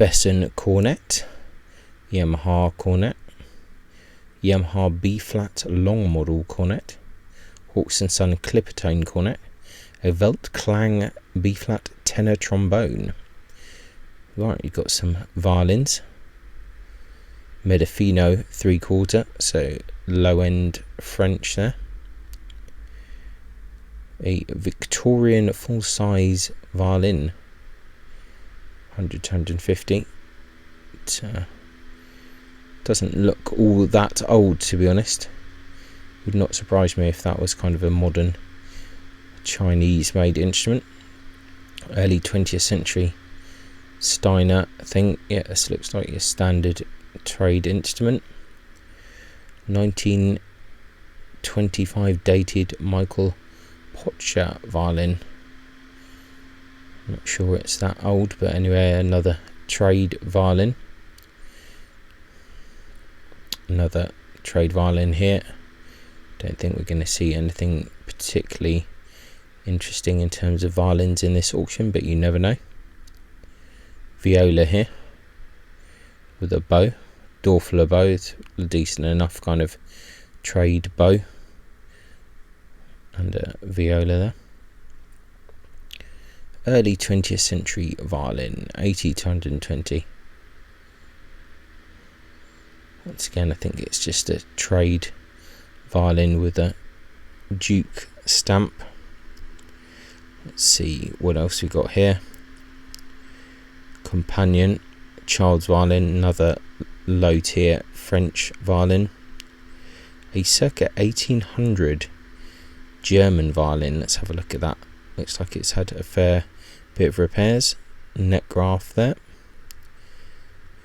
Besson cornet, Yamaha cornet, Yamaha B-flat long model cornet, Hawks & Son clippertone cornet, a Velt Klang B-flat tenor trombone. Right, you've got some violins, Medafino 3/4, so low end French there. A Victorian full size violin, 100 to 150. It doesn't look all that old, to be honest. Would not surprise me if that was kind of a modern Chinese made instrument. Early 20th century Steiner thing. Yeah, this looks like your standard trade instrument. 1925 dated Michael Potscher violin. Not sure it's that old, but anyway, another trade violin. Another trade violin here. Don't think we're going to see anything particularly interesting in terms of violins in this auction, but you never know. Viola here with a bow, Dorfler bow. It's a decent enough kind of trade bow, and a viola there. Early 20th century violin, 80 to 120. Once again, I think it's just a trade violin with a Duke stamp. Let's see what else we got here. Companion, child's violin, another low tier French violin. A circa 1800 German violin. Let's have a look at that. Looks like it's had a fair bit of repairs. Neck graft there.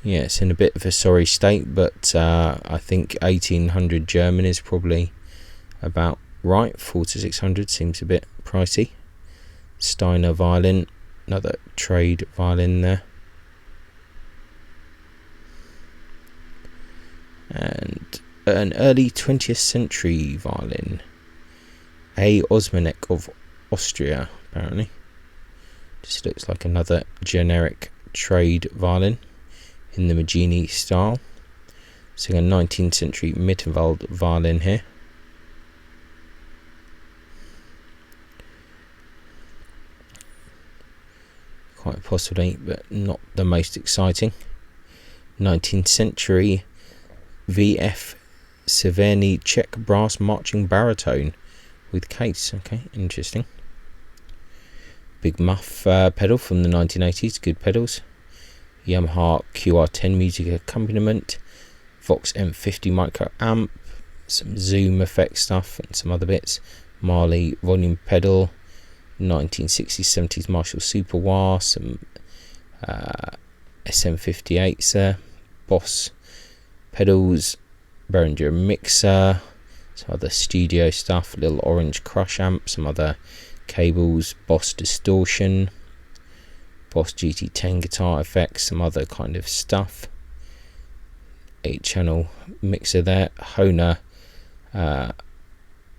Yeah, it's in a bit of a sorry state, but I think 1800 German is probably about right. 4 to 600 seems a bit pricey. Steiner violin, another trade violin there. And an early 20th century violin. A. Osmanek of Austria, apparently. Just looks like another generic trade violin in the Maggini style. So a 19th century Mittenwald violin here. Quite possibly, but not the most exciting. 19th century VF Severny Czech brass marching baritone with case. Okay, interesting. Big muff pedal from the 1980s, good pedals. Yamaha QR10 music accompaniment, Vox M50 micro amp, some zoom effect stuff and some other bits. Marley volume pedal, 1960s 70s Marshall Super Wah, some SM58s there, Boss pedals, Behringer mixer, some other studio stuff, little orange crush amp, some other cables, Boss distortion, Boss GT10 guitar effects, some other kind of stuff. 8-channel mixer there, Hohner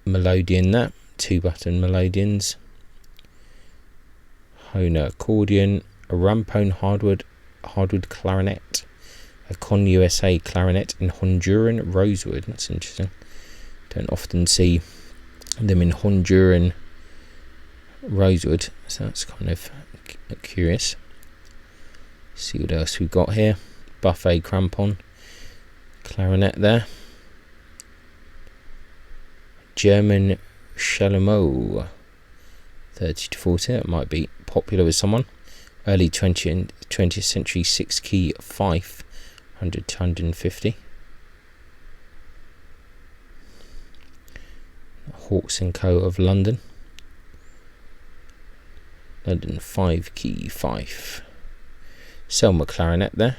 Melodian there, 2-button Melodians, Hohner accordion, a Rampone hardwood clarinet, a Con USA clarinet in Honduran rosewood. That's interesting. Don't often see them in Honduran rosewood, so that's kind of curious. See what else we've got here. Buffet crampon clarinet there. German Chalumeau 30 to 40. It might be popular with someone. Early 20th century 6-key fife, 100 to 150. Hawks & Co. of London 5-key fife. Selma clarinet there.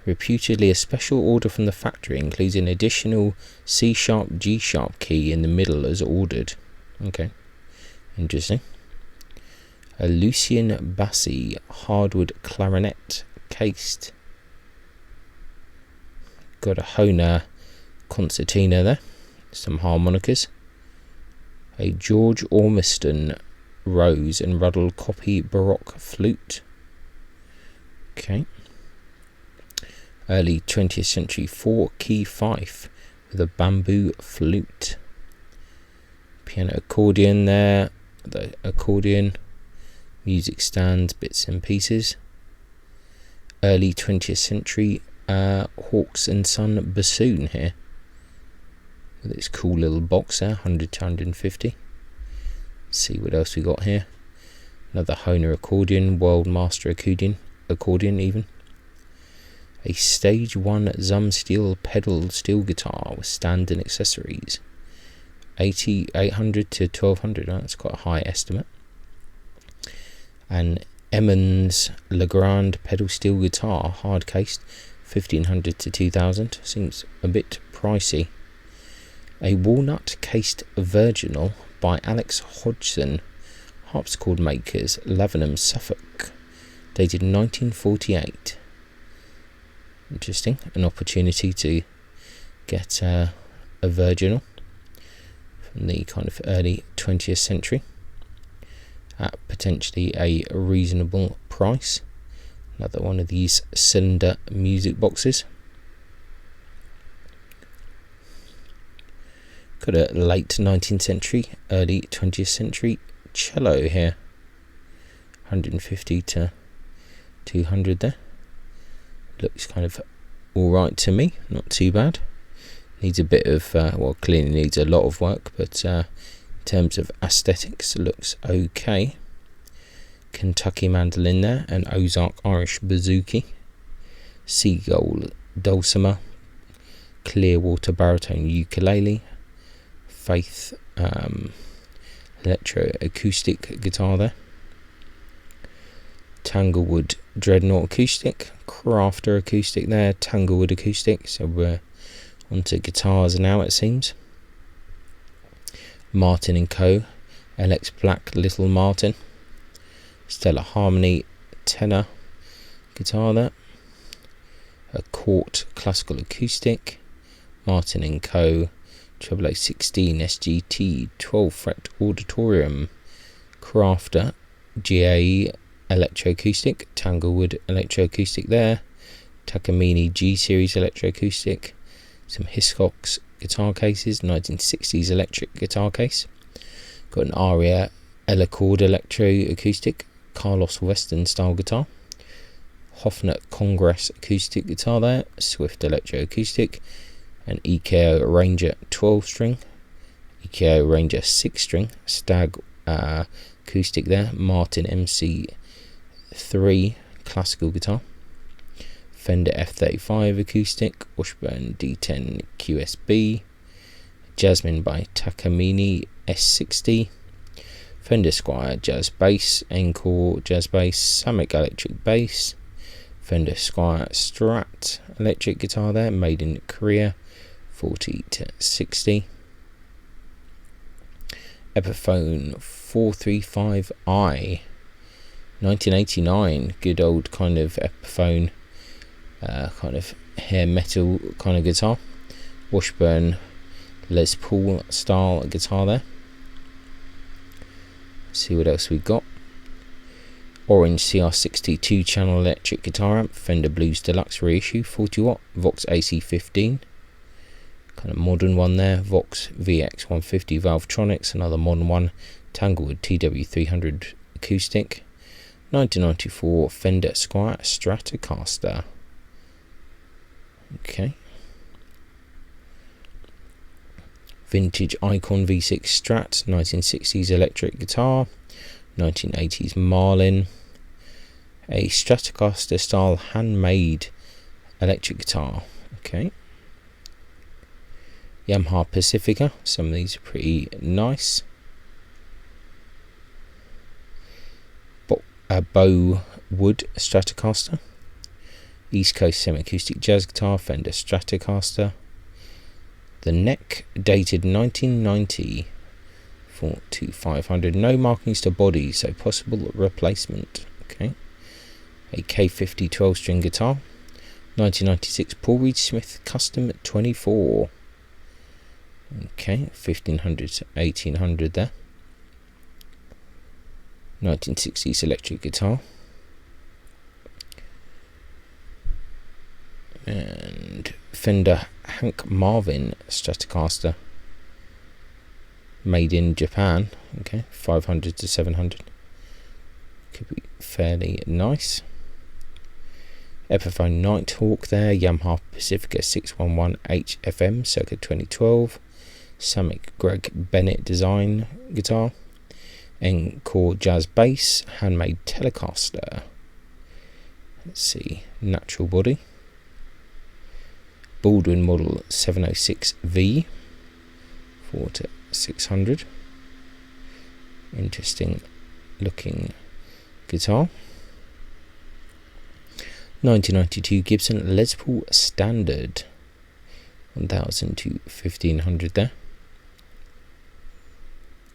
Reputedly a special order from the factory includes an additional C#, G# key in the middle as ordered. Okay, interesting. A Lucien Bassi hardwood clarinet cased. Got a Hohner concertina there. Some harmonicas. A George Ormiston Rose and Ruddle copy Baroque flute. Okay. Early 20th century 4-key fife with a bamboo flute. Piano accordion there, the accordion, music stands, bits and pieces. Early 20th century Hawks and Son bassoon here. With its cool little box there, 100 to 150. Let's see what else we got here. Another Hohner accordion, World Master accordion even. A Stage 1 Zum steel pedal steel guitar with stand and accessories. 800 to 1200, that's quite a high estimate. An Emmons Legrand pedal steel guitar, hard cased, 1500 to 2000, seems a bit pricey. A walnut cased virginal by Alex Hodgson, harpsichord makers, Lavenham, Suffolk, dated 1948. Interesting, an opportunity to get a virginal from the kind of early 20th century at potentially a reasonable price. Another one of these cylinder music boxes. Got a late 19th century, early 20th century cello here. 150 to 200 there. Looks kind of alright to me, not too bad. Needs a bit of, well, clearly needs a lot of work, but in terms of aesthetics, looks okay. Kentucky mandolin there, an Ozark Irish bouzouki, Seagull dulcimer, Clearwater baritone ukulele, Faith electro-acoustic guitar there, Tanglewood Dreadnought acoustic, Crafter acoustic there, Tanglewood acoustic, so we're onto guitars now it seems. Martin & Co, LX Black Little Martin, Stellar Harmony tenor guitar there, a Court classical acoustic, Martin & Co, Treble A16 SGT 12 fret auditorium, Crafter GAE electroacoustic, Tanglewood electroacoustic there, Takamine G series electroacoustic, some Hiscox guitar cases, 1960s electric guitar case, got an Aria Elacord electroacoustic, Carlos Western style guitar, Hofner Congress acoustic guitar there, Swift electroacoustic, an EKO Ranger 12 string, EKO Ranger 6 string, Stag acoustic there, Martin MC3 classical guitar, Fender F35 acoustic, Washburn D10 QSB, Jasmine by Takamine S60, Fender Squier jazz bass, Encore jazz bass, Samick electric bass, Fender Squier Strat electric guitar there, made in Korea, 40 to 60. Epiphone 435i, 1989, good old kind of Epiphone, kind of hair metal kind of guitar. Washburn Les Paul style guitar there. See what else we got. Orange CR60 2-channel electric guitar amp, Fender Blues Deluxe reissue, 40 watt, Vox AC15, kind of modern one there, Vox VX150 Valvetronics, another modern one, Tanglewood TW300 acoustic, 1994 Fender Squier Stratocaster. Okay. Vintage Icon V6 Strat, 1960s electric guitar, 1980s Marlin, a Stratocaster style handmade electric guitar. Okay. Yamaha Pacifica, some of these are pretty nice. Bow Wood Stratocaster, East Coast semi-acoustic jazz guitar, Fender Stratocaster. The neck dated 1990 to 500, no markings to body, so possible replacement. Okay. A K50 12-string guitar, 1996 Paul Reed Smith Custom 24. Okay, 1500 to 1800 there. 1960s electric guitar. Fender Hank Marvin Stratocaster, made in Japan. Okay, 500 to 700. Could be fairly nice. Epiphone Nighthawk there. Yamaha Pacifica 611 HFM circa 2012. Samick Greg Bennett design guitar. Encore Jazz Bass, handmade Telecaster. Let's see, natural body. Baldwin model 706V, 4 to 600. Interesting looking guitar. 1992 Gibson Les Paul Standard, 1000 to 1500 there.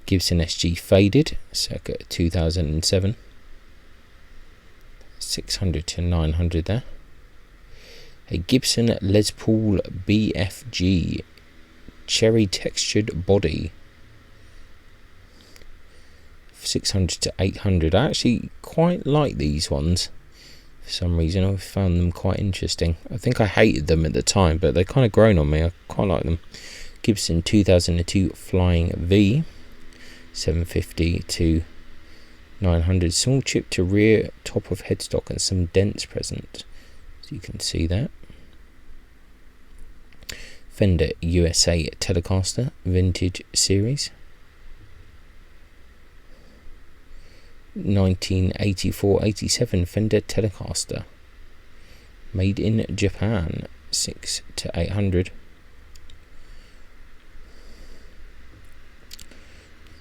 Gibson SG Faded, circa 2007, 600 to 900 there. A Gibson Les Paul BFG cherry textured body, 600 to 800. I actually quite like these ones. For some reason I found them quite interesting. I think I hated them at the time, but they've kind of grown on me. I quite like them. Gibson 2002 Flying V, 750 to 900. Small chip to rear top of headstock and some dents present, so you can see that. Fender USA Telecaster Vintage Series, 1984-87 Fender Telecaster, made in Japan, 6 to 800.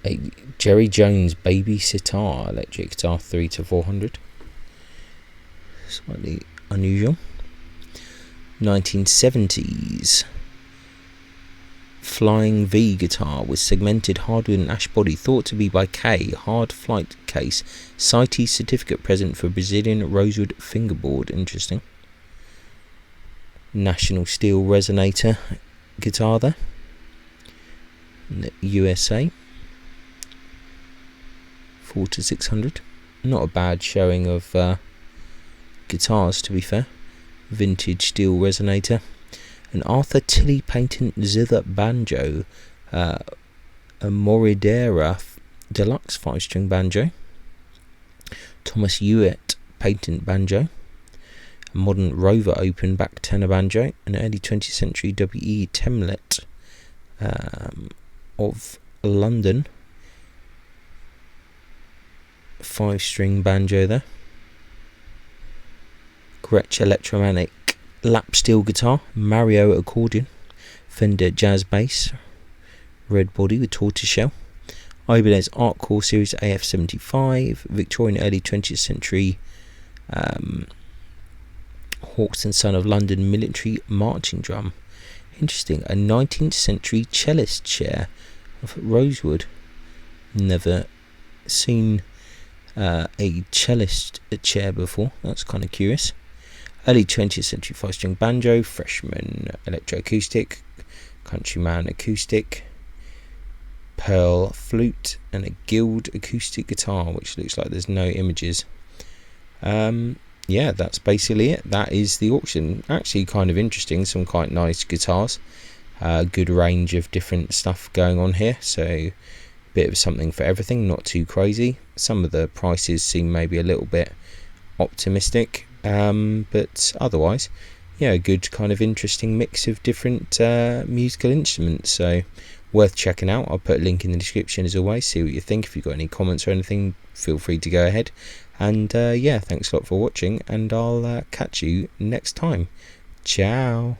A Jerry Jones Baby Sitar electric guitar, 3 to 400. Slightly unusual. 1970s Flying V guitar with segmented hardwood and ash body, thought to be by K. Hard flight case. CITES certificate present for Brazilian rosewood fingerboard. Interesting. National Steel Resonator guitar there. In the USA. 4 to 600. Not a bad showing of guitars, to be fair. Vintage steel resonator. An Arthur Tilley patent zither banjo, a Moridera deluxe 5-string banjo. Thomas Hewitt patent banjo. A modern Rover open back tenor banjo. An early 20th century W.E. Temlet of London 5-string banjo there. Gretsch electromagnetic lap steel guitar. Mario accordion. Fender jazz bass, red body with tortoiseshell. Ibanez Art Core Series AF75, Victorian early 20th century Hawks and Son of London military marching drum. Interesting. A 19th century cellist chair of rosewood. Never seen a cellist chair before. That's kind of curious. Early 20th century 5-string banjo, Freshman electroacoustic, Countryman acoustic, Pearl flute, and a Guild acoustic guitar, which looks like there's no images. Yeah, that's basically it. That is the auction. Actually kind of interesting, some quite nice guitars. Good range of different stuff going on here, so a bit of something for everything, not too crazy. Some of the prices seem maybe a little bit optimistic, but otherwise, yeah, a good kind of interesting mix of different musical instruments, so worth checking out. I'll put a link in the description as always. See what you think. If you've got any comments or anything, feel free to go ahead. And yeah, thanks a lot for watching, and I'll catch you next time. Ciao.